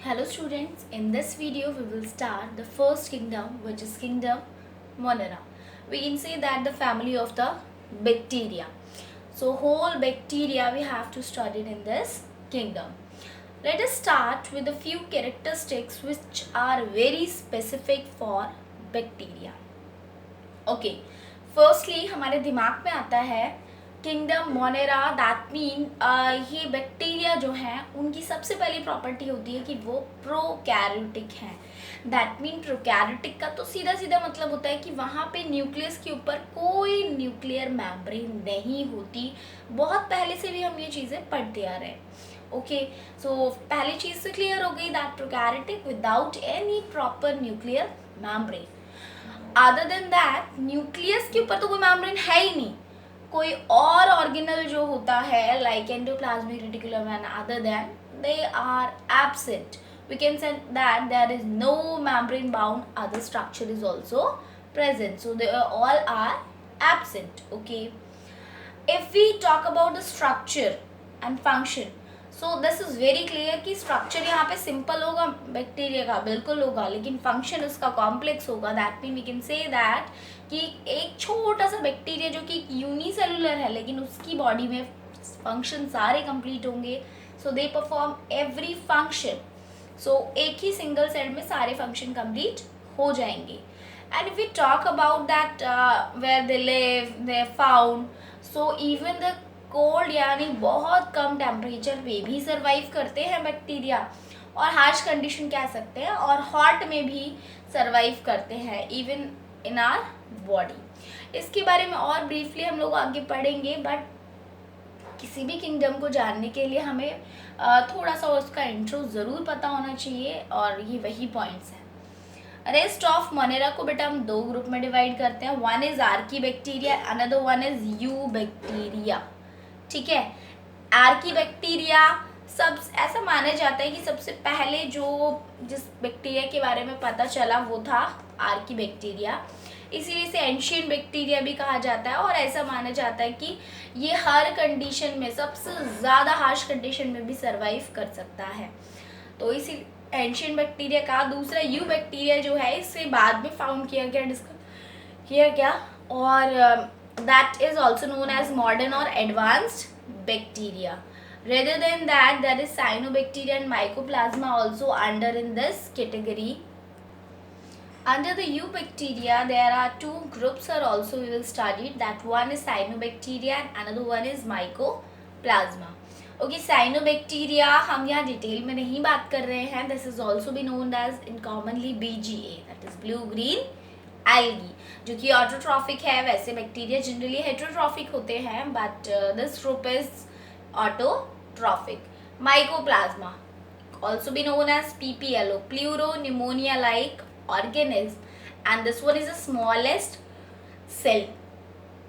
Hello students, in this video we will start the first kingdom, which is kingdom Monera. We can say that the family of the bacteria. So whole bacteria we have to study in this kingdom. Let us start with a few characteristics which are very specific for bacteria. Okay, firstly हमारे दिमाग में आता है kingdom Monera. That mean ये bacteria जो हैं उनकी सबसे पहली प्रॉपर्टी होती है कि वो प्रोकैरियोटिक हैं. दैट मीन प्रोकैरियोटिक का तो सीधा सीधा मतलब होता है कि वहाँ पे न्यूक्लियस के ऊपर कोई न्यूक्लियर मेम्ब्रेन नहीं होती. बहुत पहले से भी हम ये चीज़ें पढ़ते आ रहे हैं. ओके, सो पहली चीज़ तो क्लियर हो गई that prokaryotic without any proper nuclear membrane. Other than that nucleus के ऊपर तो कोई मेम्ब्रेन है ही नहीं. कोई और ऑर्गेनल जो होता है like endoplasmic reticulum and other then they are absent. We can say that there is no membrane bound other structure is also present, so they all are absent. Okay, if we talk about the structure and function, so this is very clear कि structure यहाँ पे simple होगा bacteria का, बिल्कुल होगा, लेकिन function उसका complex होगा. That mean we can say that कि एक छोटा सा बैक्टीरिया जो कि यूनिसेलुलर है लेकिन उसकी बॉडी में फंक्शन सारे कंप्लीट होंगे. सो दे परफॉर्म एवरी फंक्शन. सो एक ही सिंगल सेल में सारे फंक्शन कंप्लीट हो जाएंगे. And if we talk about that where they live, they found, so even the cold यानी बहुत कम टेम्परेचर पे भी सर्वाइव करते हैं बैक्टीरिया, और हार्श कंडीशन कह सकते हैं, और हॉट में भी सर्वाइव करते हैं इवन इन आर बॉडी. इसके बारे में और ब्रीफली हम लोग आगे पढ़ेंगे, बट किसी भी किंगडम को जानने के लिए हमें थोड़ा सा उसका इंट्रो ज़रूर पता होना चाहिए, और ये वही पॉइंट्स हैं. रेस्ट ऑफ मोनेरा को बेटा हम दो ग्रुप में डिवाइड करते हैं. One is Archie bacteria, another one is you bacteria. ठीक है, आर्की बैक्टीरिया सब ऐसा माना जाता है कि सबसे पहले जो जिस बैक्टीरिया के बारे में पता चला वो था आर्की बैक्टीरिया. इसीलिए इसे एंशियंट बैक्टीरिया भी कहा जाता है, और ऐसा माना जाता है कि ये हर कंडीशन में सबसे ज़्यादा हार्श कंडीशन में भी सर्वाइव कर सकता है. तो इसी एंशियंट बैक्टीरिया का. दूसरा यू बैक्टीरिया जो है इसे बाद में फाउंड किया गया, डिस्कवर किया गया, और that is also known as modern और advanced bacteria. Rather than that, there is cyanobacteria and mycoplasma also under in this category. Under the eubacteria, there are two groups are also we will study. That one is cyanobacteria and another one is mycoplasma. Okay, cyanobacteria हम यहाँ detail में नहीं बात कर रहे हैं. This is also be known as in commonly BGA, that is blue green algae, जो कि ऑटोट्रॉफिक है. वैसे बैक्टीरिया जनरली हेटरोट्रॉफिक होते हैं, but this group is autotrophic. Mycoplasma, also be known as PPLO, pleuro pneumonia like organism, and this one is the smallest cell.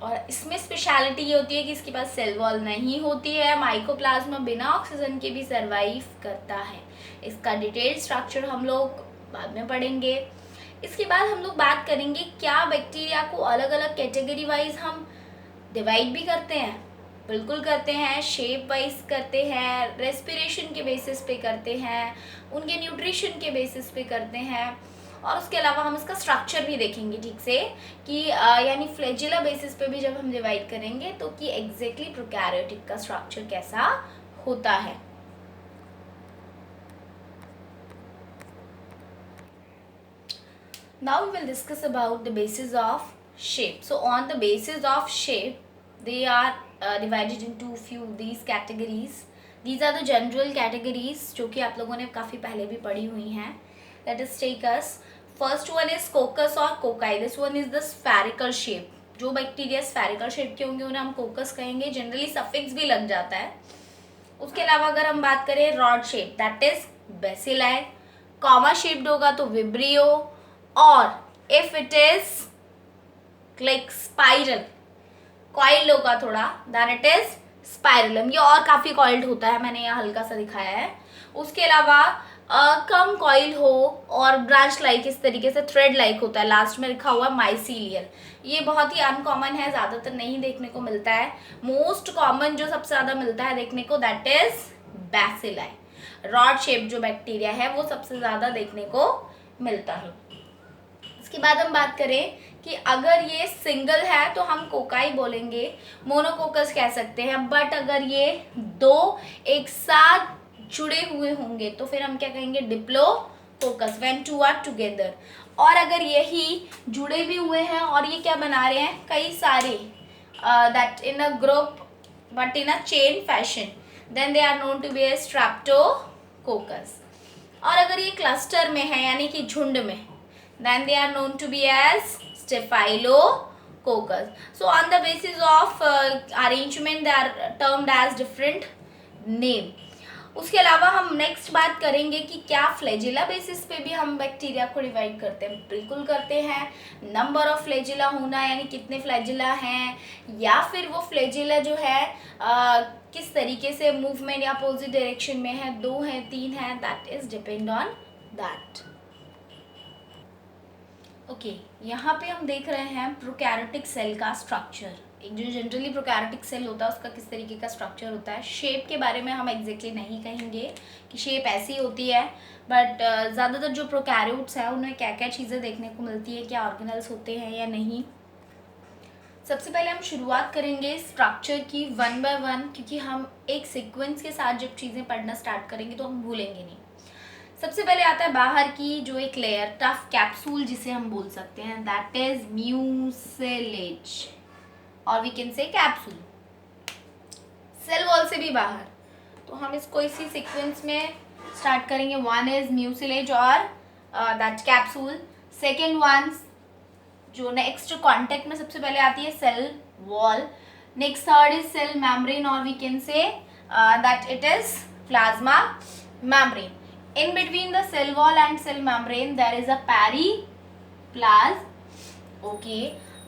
और इसमें speciality ये होती है कि इसके पास सेल वॉल नहीं होती है. माइकोप्लाज्मा बिना ऑक्सीजन के भी सर्वाइव करता है. इसका डिटेल्ड स्ट्रक्चर हम लोग बाद में पढ़ेंगे. इसके बाद हम लोग बात करेंगे क्या बैक्टीरिया को अलग अलग कैटेगरी वाइज हम डिवाइड भी करते हैं. बिल्कुल करते हैं. शेप वाइज करते हैं, रेस्पिरेशन के बेसिस पे करते हैं, उनके न्यूट्रिशन के बेसिस पे करते हैं, और उसके अलावा हम इसका स्ट्रक्चर भी देखेंगे ठीक से कि यानी फ्लैजिला बेसिस पे भी जब हम डिवाइड करेंगे तो कि एग्जैक्टली प्रोकैरियोटिक का स्ट्रक्चर कैसा होता है. Now we will discuss about the basis of shape. So on the basis of shape, they are divided into few these categories. These are the general categories जो कि आप लोगों ने काफ़ी पहले भी पढ़ी हुई हैं. Let us take us. First one is coccus और cocci. This one is the spherical shape. जो बैक्टीरिया spherical shape के होंगे उन्हें हम coccus कहेंगे. जनरली सफिक्स भी लग जाता है. उसके अलावा अगर हम बात करें rod shape, that is bacilli. comma shaped होगा तो vibrio, और if it is like spiral coiled होगा थोड़ा, दैन इट इज स्पाइरलम. ये और काफ़ी कॉइल्ड होता है, मैंने यहाँ हल्का सा दिखाया है. उसके अलावा कम कॉइल हो और ब्रांच लाइक इस तरीके से थ्रेड लाइक होता है. लास्ट में लिखा हुआ माइसीलियल. ये बहुत ही अनकॉमन है, ज़्यादातर नहीं देखने को मिलता है. मोस्ट कॉमन जो सबसे ज़्यादा मिलता है देखने को that is bacilli. Rod shape जो बैक्टीरिया है वो सबसे ज़्यादा देखने को मिलता है। इसके बाद हम बात करें कि अगर ये सिंगल है तो हम कोकाई बोलेंगे, मोनोकोकस कह सकते हैं, बट अगर ये दो एक साथ जुड़े हुए होंगे तो फिर हम क्या कहेंगे, diplococcus, when two are together. और अगर यही जुड़े भी हुए हैं और ये क्या बना रहे हैं, कई सारे that in a group but in a chain fashion, then they are known to be a streptococcus. और अगर ये क्लस्टर में है यानी कि झुंड में, then they are known to be as staphylococcus. So on the basis of arrangement they are termed as different name. उसके अलावा हम नेक्स्ट बात करेंगे कि क्या फ्लैजिला बेसिस पे भी हम बैक्टीरिया को डिवाइड करते हैं। बिल्कुल करते हैं। नंबर ऑफ फ्लैजिला होना यानी कितने फ्लैजिला हैं, या फिर वो फ्लैजिला जो है किस तरीके से मूवमेंट या अपोजिट डायरेक्शन में है, 2 है 3 है, that is depend on that. Okay, यहाँ पे हम देख रहे हैं प्रोकैरियोटिक सेल का स्ट्रक्चर। एक जो जनरली प्रोकैरियोटिक सेल होता है उसका किस तरीके का स्ट्रक्चर होता है। शेप के बारे में हम एग्जैक्टली नहीं कहेंगे कि शेप ऐसी होती है, बट ज़्यादातर जो प्रोकैरियोट्स है उनमें क्या क्या चीज़ें देखने को मिलती है, क्या ऑर्गेनल्स होते हैं या नहीं। सबसे पहले हम शुरुआत करेंगे स्ट्रक्चर की 1 बाय 1, क्योंकि हम एक सीक्वेंस के साथ जब चीज़ें पढ़ना स्टार्ट करेंगे तो हम भूलेंगे नहीं। सबसे पहले आता है बाहर की जो एक लेयर, टफ कैप्सूल जिसे हम बोल सकते हैं, दैट इज म्यूसिलेज और we can say capsule. Cell wall से भी बाहर, तो हम इसको इसी सीक्वेंस में स्टार्ट करेंगे। 1 इज म्यूसिलेज और दैट कैप्सूल। सेकेंड वन जो नेक्स्ट कॉन्टेक्ट में सबसे पहले आती है, cell wall. Next third is cell membrane और we can say that it is plasma membrane. In between the cell wall and cell membrane there is a periplast. Okay,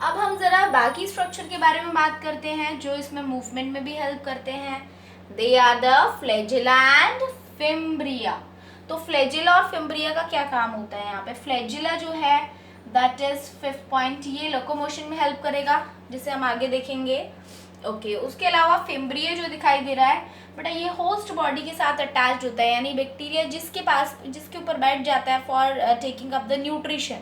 अब हम जरा बाकी स्ट्रक्चर के बारे में बात करते हैं जो इसमें मूवमेंट में भी हेल्प करते हैं। They are the flagella and fimbria. तो फ्लैजिला और फिम्ब्रिया का क्या काम होता है यहाँ पे। फ्लैजिला जो है दैट इज 5th पॉइंट, ये लोकोमोशन में हेल्प करेगा जिसे हम आगे देखेंगे। ओके, उसके अलावा फिम्ब्रिया जो दिखाई दे रहा है बेटा, ये होस्ट बॉडी के साथ अटैच्ड होता है, यानी बैक्टीरिया जिसके ऊपर बैठ जाता है for taking up the nutrition,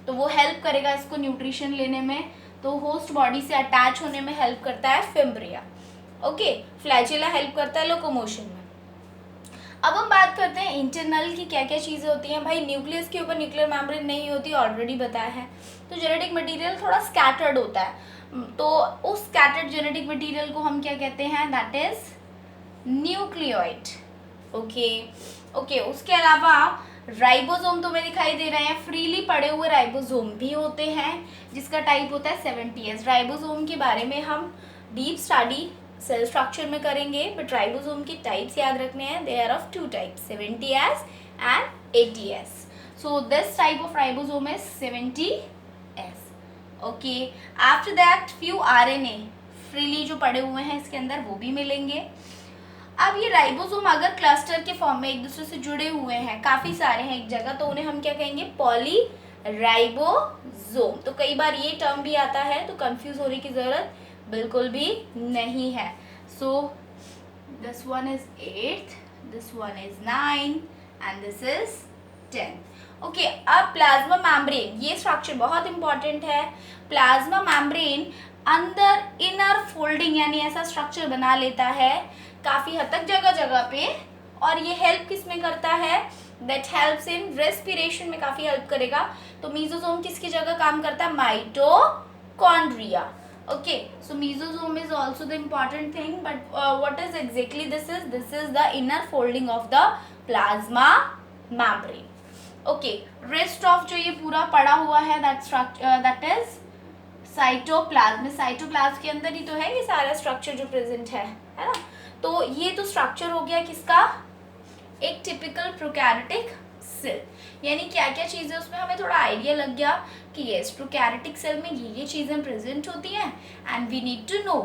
तो वो हेल्प करेगा इसको न्यूट्रिशन लेने में, तो होस्ट बॉडी से अटैच होने में हेल्प करता है फिम्ब्रिया। ओके, फ्लैजिला हेल्प करता है लोकोमोशन में। अब हम बात करते हैं इंटरनल की क्या क्या चीज़ें होती हैं। भाई न्यूक्लियस के ऊपर न्यूक्लियर मेम्ब्रेन नहीं होती, ऑलरेडी बताया है। तो जेनेटिक मटेरियल थोड़ा स्कैटर्ड होता है, तो उस स्कैटर्ड जेनेटिक मटेरियल को हम क्या कहते हैं, दैट इज न्यूक्लियोइड। ओके, उसके अलावा राइबोसोम तुम्हें दिखाई दे रहे हैं, फ्रीली पड़े हुए राइबोसोम भी होते हैं जिसका टाइप होता है 70S। राइबोसोम के बारे में हम डीप स्टडी सेल स्ट्रक्चर में करेंगे, बट राइबोसोम की टाइप्स याद रखने हैं। They are of 2 types, 70S and 80S। So this type of ribosome is 70S। Okay, after that few RNA freely जो पड़े हुए हैं इसके अंदर वो भी मिलेंगे। अब ये राइबोसोम अगर क्लस्टर के फॉर्म में एक दूसरे से जुड़े हुए हैं, काफ़ी सारे हैं एक जगह, तो उन्हें हम क्या कहेंगे, पॉली राइबोसोम। तो कई बार ये टर्म भी आता है, तो कंफ्यूज होने की ज़रूरत बिल्कुल भी नहीं है। So this one is 8th, this one is 9 and this is 10। Okay, अब प्लाज्मा मेम्ब्रेन, ये स्ट्रक्चर बहुत इंपॉर्टेंट है। प्लाज्मा मेम्ब्रेन अंदर इनर फोल्डिंग यानी ऐसा स्ट्रक्चर बना लेता है काफ़ी हद तक जगह जगह पे, और ये हेल्प किस में करता है, दैट हेल्प्स इन रेस्पिरेशन में काफ़ी हेल्प करेगा। तो मीजोसोम किसकी जगह काम करता है, mitochondria. Okay, so mesosome is also the important thing, but what is exactly this is the inner folding of the plasma membrane. Okay, rest of जो ये पूरा पड़ा हुआ है दैट इज साइटोप्लाज्म। साइटोप्लाज्म के अंदर ही तो है ये सारा स्ट्रक्चर जो प्रेजेंट है ना। तो ये तो स्ट्रक्चर हो गया किसका, एक टिपिकल प्रोकैरियोटिक सेल, यानी क्या क्या चीज़ें उसमें हमें थोड़ा आइडिया लग गया कि यस प्रोकैरियोटिक सेल में ये चीज़ें प्रेजेंट होती हैं and we need to know.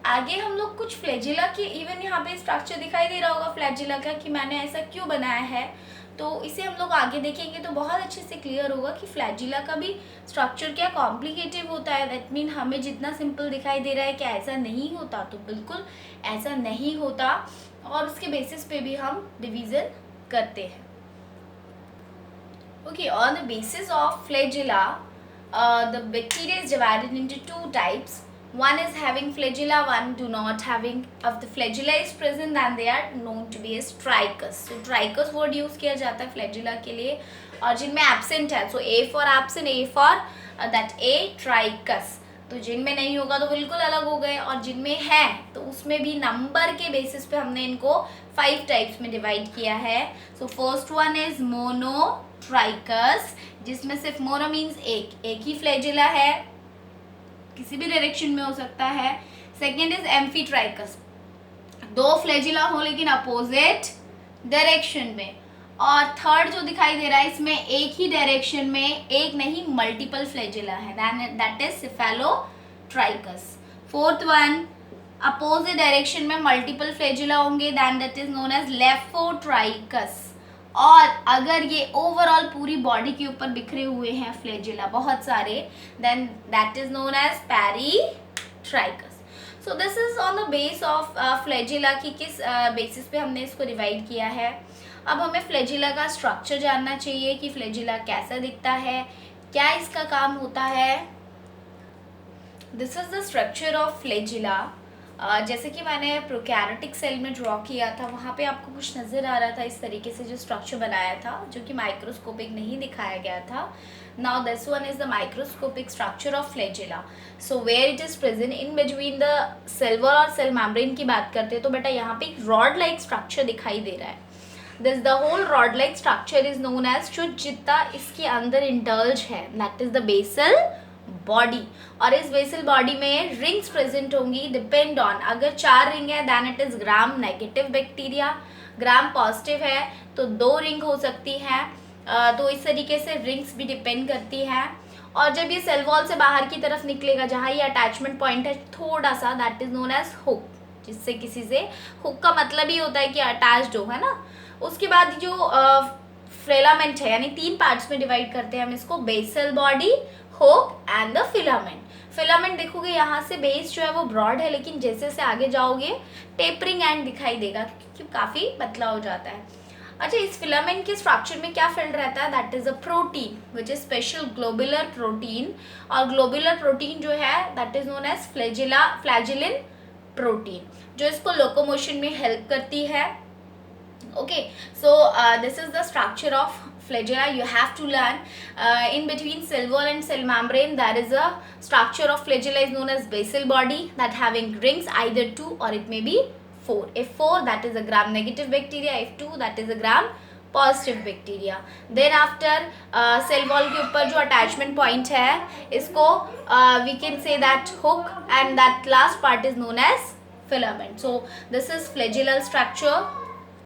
आगे हम लोग कुछ फ्लैजिला के, इवन यहाँ पे स्ट्रक्चर दिखाई दे रहा होगा फ्लैजिला का कि मैंने ऐसा क्यों बनाया है, तो इसे हम लोग आगे देखेंगे तो बहुत अच्छे से क्लियर होगा कि फ्लैजिला का भी स्ट्रक्चर क्या कॉम्प्लिकेटेड होता है। दैट मीन हमें जितना सिंपल दिखाई दे रहा है क्या ऐसा नहीं होता, तो बिल्कुल ऐसा नहीं होता, और उसके बेसिस पे भी हम डिवीज़न करते हैं. Okay, on the basis of flagella, the bacteria is divided into two types. One is having flagella, one do not having. If the flagella is present, then they are known to be as trichus. So trichus word use किया जाता है flagella के लिए, और जिनमें absent है, so A for absent, A for that A trichus. तो जिनमें नहीं होगा तो बिल्कुल अलग हो गए, और जिनमें है तो उसमें भी नंबर के बेसिस पे हमने इनको 5 टाइप्स में डिवाइड किया है. So first one is monotrichous, जिसमें सिर्फ मोनो मीन्स एक ही फ्लैजिला है, किसी भी डायरेक्शन में हो सकता है. सेकेंड इज एम्फीट्राइकस, 2 फ्लैजिला हो लेकिन अपोजिट डायरेक्शन में. और थर्ड जो दिखाई दे रहा है इसमें एक ही डायरेक्शन में, एक नहीं मल्टीपल फ्लैजिला है, that is cephalotrichous. Fourth one opposite direction में मल्टीपल फ्लैजिला होंगे, that is known as lophotrichous. और अगर ये ओवरऑल पूरी बॉडी के ऊपर बिखरे हुए हैं फ्लैजिला बहुत सारे, then that is known as peritrichous. So this is on the base of flagella की किस बेसिस पे हमने इसको डिवाइड किया है. अब हमें फ्लैजिला का स्ट्रक्चर जानना चाहिए कि फ्लैजिला कैसा दिखता है, क्या इसका काम होता है. This is the structure of flagella. जैसे कि मैंने प्रोकैरियोटिक सेल में ड्रॉ किया था, वहाँ पे आपको कुछ नज़र आ रहा था इस तरीके से जो स्ट्रक्चर बनाया था, जो कि माइक्रोस्कोपिक नहीं दिखाया गया था. Now this one is the microscopic structure of flagella. So where it is present in between the cell wall और सेल मेम्ब्रेन की बात करते हैं तो बेटा यहाँ पे एक रॉड लाइक स्ट्रक्चर दिखाई दे रहा है. This the whole rod like structure is known as, जो जितना इसके अंदर इंडल्ज है, that is the basal body. और इस बेसल बॉडी में रिंग्स प्रेजेंट होंगी, डिपेंड ऑन, अगर 4 रिंग है then it is gram negative bacteria, gram positive है तो 2 रिंग हो सकती हैं. तो इस तरीके से रिंग्स भी डिपेंड करती हैं. और जब ये सेल वॉल से बाहर की तरफ निकलेगा, जहाँ ये अटैचमेंट पॉइंट है थोड़ा सा, that is known as hook, जिससे किसी से, हुक का मतलब ही होता है कि अटैच्ड हो, है ना. उसके बाद जो फिलामेंट है, यानी 3 पार्ट्स में डिवाइड करते हैं हम इसको, basal body, hook and the filament. Filament देखोगे यहाँ से बेस जो है वो ब्रॉड है, लेकिन जैसे जैसे आगे जाओगे टेपरिंग एंड दिखाई देगा क्योंकि काफ़ी पतला हो जाता है. अच्छा, इस फिलामेंट के स्ट्रक्चर में क्या फिल्ड रहता है, that is a protein which is special globular protein. और ग्लोबुलर प्रोटीन जो है that is known as flagellin protein, जो इसको लोकोमोशन में हेल्प करती है. Okay, so this is the structure of flagella. You have to learn in between cell wall and cell membrane there is a structure of flagella is known as basal body that having rings, either 2 or it may be 4. If 4 that is a gram negative bacteria, if 2 that is a gram positive bacteria. Then after cell wall के ऊपर जो attachment point है, इसको we can say that hook, and that last part is known as filament. So this is flagellal structure.